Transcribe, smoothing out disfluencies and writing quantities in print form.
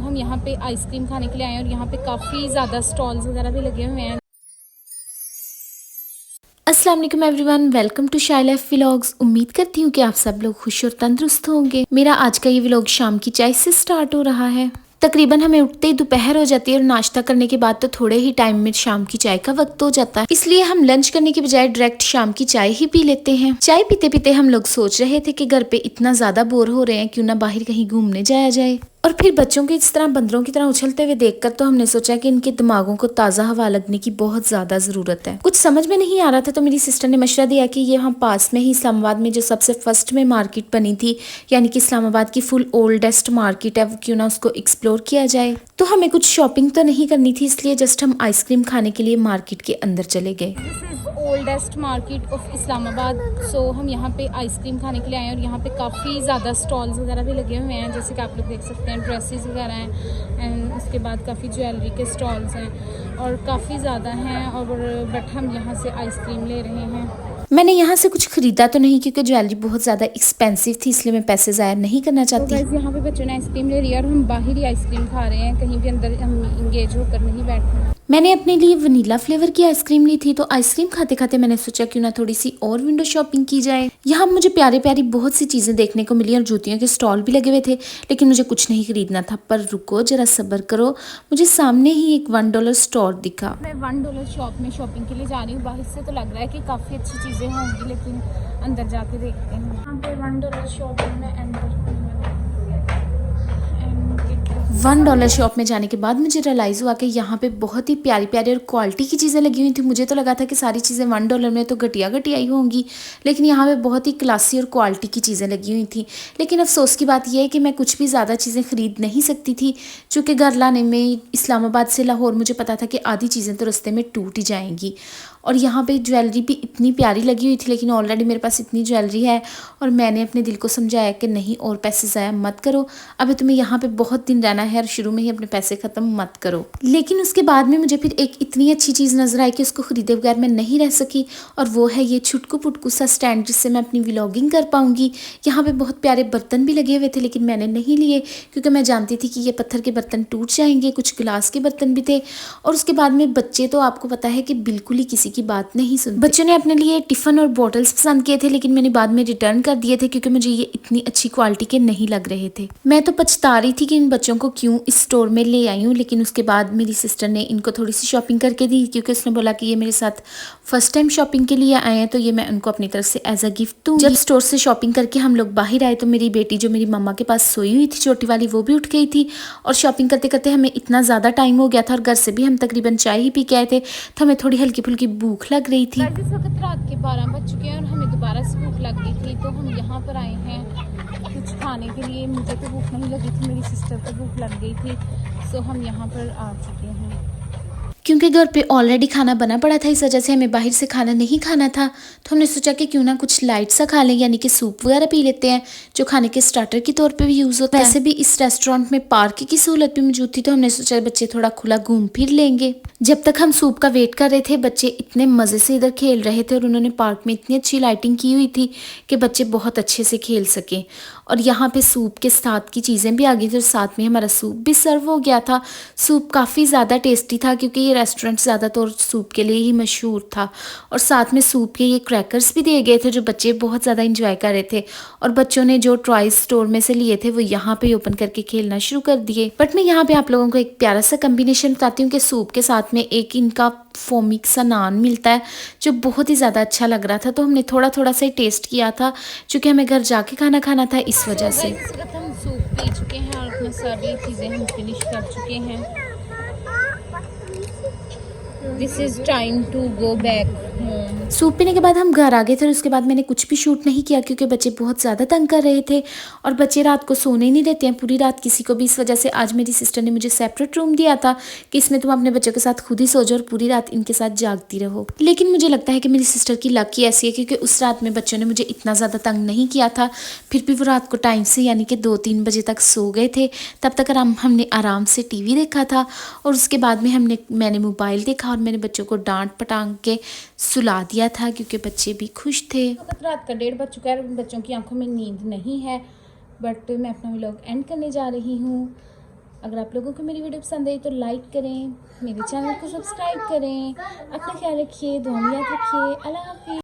हम यहाँ पे आइसक्रीम खाने के लिए आए हैं और यहाँ पे काफ़ी ज़्यादा स्टॉल्स वगैरह भी लगे हुए हैं। अस्सलाम वालेकुम एवरीवन, वेलकम टू शाई लाइफ व्लॉग्स। उम्मीद करती हूँ कि आप सब लोग खुश और तंदुरुस्त होंगे। मेरा आज का ये व्लॉग शाम की चाय से स्टार्ट हो रहा है। तकरीबन हमें उठते ही दोपहर हो जाती है और नाश्ता करने के बाद तो थोड़े ही टाइम में शाम की चाय का वक्त हो जाता है। इसलिए हम लंच करने के बजाय डायरेक्ट शाम की चाय ही पी लेते हैं। चाय पीते पीते हम लोग सोच रहे थे कि घर पे इतना ज्यादा बोर हो रहे हैं, क्यों ना बाहर कहीं घूमने जाया जाए। और फिर बच्चों को इस तरह बंदरों की तरह उछलते हुए देखकर तो हमने सोचा कि इनके दिमागों को ताज़ा हवा लगने की बहुत ज़्यादा ज़रूरत है। कुछ समझ में नहीं आ रहा था तो मेरी सिस्टर ने मशवरा दिया कि ये हम पास में ही इस्लामाबाद में जो सबसे फर्स्ट में मार्केट बनी थी, यानी कि इस्लामाबाद की फुल ओल्डेस्ट मार्केट है, क्यों ना उसको एक्सप्लोर किया जाए। तो हमें कुछ शॉपिंग तो नहीं करनी थी, इसलिए जस्ट हम आइसक्रीम खाने के लिए मार्केट के अंदर चले गए। Oldest market of Islamabad. So हम यहाँ पे आइसक्रीम खाने के लिए आए हैं और यहाँ पे काफ़ी ज़्यादा स्टॉल्स वगैरह भी लगे हुए हैं, जैसे कि आप लोग देख सकते हैं। ड्रेसेस वगैरह हैं एंड उसके बाद काफ़ी ज्वेलरी के स्टॉल्स हैं और काफ़ी ज़्यादा हैं। और बट हम यहाँ से आइसक्रीम ले रहे हैं। मैंने यहाँ से कुछ खरीदा तो नहीं, क्योंकि ज्वेलरी बहुत ज़्यादा एक्सपेंसिव थी, इसलिए मैं पैसे ज़ाया नहीं करना चाहती। तो यहाँ पे बच्चों ने आइसक्रीम ले रही है और हम बाहर ही आइसक्रीम खा रहे हैं, कहीं भी अंदर हम इंगेज होकर नहीं बैठे। मैंने अपने लिए वनीला फ्लेवर की आइसक्रीम ली थी, तो आइसक्रीम खाते खाते मैंने सोचा क्यों ना थोड़ी सी और विंडो शॉपिंग की जाए। यहाँ मुझे प्यारी प्यारी बहुत सी चीजें देखने को मिली और जूतियों के स्टॉल भी लगे हुए थे, लेकिन मुझे कुछ नहीं खरीदना था। पर रुको जरा सब्र करो, मुझे सामने ही एक $1 स्टोर दिखा। मैं $1 शॉप में शॉपिंग के लिए जा रही हूँ। बाहर से तो लग रहा है कि काफ़ी अच्छी चीज़ें होंगी, लेकिन अंदर जाके देखते हैं। यहाँ पे $1 शॉप में $1 शॉप में जाने के बाद मुझे रियलाइज़ हुआ कि यहाँ पे बहुत ही प्यारी प्यारी और क्वालिटी की चीज़ें लगी हुई थी। मुझे तो लगा था कि सारी चीज़ें $1 में तो घटिया घटिया ही होंगी, लेकिन यहाँ पे बहुत ही क्लासी और क्वालिटी की चीज़ें लगी हुई थी। लेकिन अफसोस की बात यह है कि मैं कुछ भी ज़्यादा चीज़ें ख़रीद नहीं सकती थी, चूँकि घर लाने में इस्लामाबाद से लाहौर मुझे पता था कि आधी चीज़ें तो रास्ते में टूट ही जाएंगी। और यहाँ पे ज्वेलरी भी इतनी प्यारी लगी हुई थी, लेकिन ऑलरेडी मेरे पास इतनी ज्वेलरी है और मैंने अपने दिल को समझाया कि नहीं और पैसे ज़ाया मत करो, अभी तुम्हें यहाँ पे बहुत दिन रहना है और शुरू में ही अपने पैसे ख़त्म मत करो। लेकिन उसके बाद में मुझे फिर एक इतनी अच्छी चीज़ नज़र आई कि उसको ख़रीदे बगैर मैं नहीं रह सकी, और वो है ये छुटकू पुटकू सा स्टैंड जिससे मैं अपनी व्लॉगिंग कर पाऊँगी। यहाँ पर बहुत प्यारे बर्तन भी लगे हुए थे, लेकिन मैंने नहीं लिए क्योंकि मैं जानती थी कि ये पत्थर के बर्तन टूट जाएंगे। कुछ गिलास के बर्तन भी थे। और उसके बाद में बच्चे तो आपको पता है कि बिल्कुल ही किसी की बात नहीं सुनते। बच्चों ने अपने लिए टिफिन और बॉटल्स पसंद किए थे, लेकिन मैंने बाद में रिटर्न कर दिए थे क्योंकि मुझे ये इतनी अच्छी क्वालिटी के नहीं लग रहे थे। मैं तो पछता रही थी कि इन बच्चों को क्यों इस स्टोर में ले आई हूँ, लेकिन उसके बाद मेरी सिस्टर ने इनको थोड़ी सी शॉपिंग करके दी, क्योंकि उसने बोला कि ये मेरे साथ फर्स्ट टाइम शॉपिंग के लिए आए हैं, तो ये मैं उनको अपनी तरफ से एज अ गिफ्ट दूँ। जब स्टोर से शॉपिंग करके हम लोग बाहर आए तो मेरी बेटी जो मेरी मम्मा के पास सोई हुई थी छोटी वाली, वो भी उठ गई थी। और शॉपिंग करते करते हमें इतना ज़्यादा टाइम हो गया था और घर से भी हम तकरीबन चाय ही पी के आए थे, तो हमें थोड़ी हल्की फुल्की भूख लग रही थी। इस वक्त रात के 12 बज चुके हैं और हमें दोबारा से भूख लग गई थी, तो हम यहाँ पर आए हैं कुछ खाने के लिए। मुझे तो भूख नहीं लगी थी, मेरी सिस्टर को भूख लग गई थी, सो हम यहाँ पर आ चुके हैं। क्योंकि घर पे ऑलरेडी खाना बना पड़ा था, इस वजह से हमें बाहर से खाना नहीं खाना था, तो हमने सोचा कि क्यों ना कुछ लाइट सा खा लें, यानी कि सूप वगैरह पी लेते हैं जो खाने के स्टार्टर के तौर पे भी यूज़ होता है। वैसे भी इस रेस्टोरेंट में पार्क की सहूलत भी मौजूद थी, तो हमने सोचा बच्चे थोड़ा खुला घूम फिर लेंगे। जब तक हम सूप का वेट कर रहे थे, बच्चे इतने मज़े से इधर खेल रहे थे और उन्होंने पार्क में इतनी अच्छी लाइटिंग की हुई थी कि बच्चे बहुत अच्छे से खेल सकें। और यहाँ पे सूप के साथ की चीज़ें भी आ गई थी और साथ में हमारा सूप भी सर्व हो गया था। सूप काफ़ी ज़्यादा टेस्टी था, क्योंकि ये रेस्टोरेंट ज़्यादातर सूप के लिए ही मशहूर था। और साथ में सूप के ये क्रैकर्स भी दिए गए थे जो बच्चे बहुत ज़्यादा इंजॉय कर रहे थे। और बच्चों ने जो टॉयज स्टोर में से लिए थे वो यहाँ पे ओपन करके खेलना शुरू कर दिए। बट मैं यहाँ पे आप लोगों को एक प्यारा सा कम्बिनेशन बताती हूँ कि सूप के साथ में एक इनका फोमिक सा नान मिलता है जो बहुत ही ज़्यादा अच्छा लग रहा था, तो हमने थोड़ा थोड़ा सा ही टेस्ट किया था, क्योंकि हमें घर जाके खाना था इस वजह से। हम सूप पी चुके हैं और अपना सारी चीज़ें हम फिनिश कर चुके हैं। This is time to go back. Soup पीने के बाद हम घर आ गए थे और उसके बाद मैंने कुछ भी शूट नहीं किया, क्योंकि बच्चे बहुत ज़्यादा तंग कर रहे थे और बच्चे रात को सोने नहीं देते हैं पूरी रात किसी को भी। इस वजह से आज मेरी सिस्टर ने मुझे सेपरेट रूम दिया था कि इसमें तुम अपने बच्चों के साथ खुद ही सो जाओ और पूरी रात इनके साथ जागती रहो। लेकिन मुझे लगता है कि मेरी सिस्टर की लक ही ऐसी है, क्योंकि उस रात में बच्चों ने मुझे इतना ज़्यादा तंग नहीं किया था, फिर भी वो रात को टाइम से यानी कि 2-3 बजे तक सो गए थे। तब तक हमने आराम से TV देखा था और उसके बाद में मैंने मोबाइल देखा और मैंने बच्चों को डांट पटांग के सुला दिया था, क्योंकि बच्चे भी खुश थे। वक्त रात का 1:30 बज चुका है, बच्चों की आंखों में नींद नहीं है, बट मैं अपना व्लॉग एंड करने जा रही हूँ। अगर आप लोगों को मेरी वीडियो पसंद आई तो लाइक करें, मेरे चैनल को सब्सक्राइब करें। अपना ख्याल रखिए, दुआ में याद रखिए। अल्लाह हाफिज़।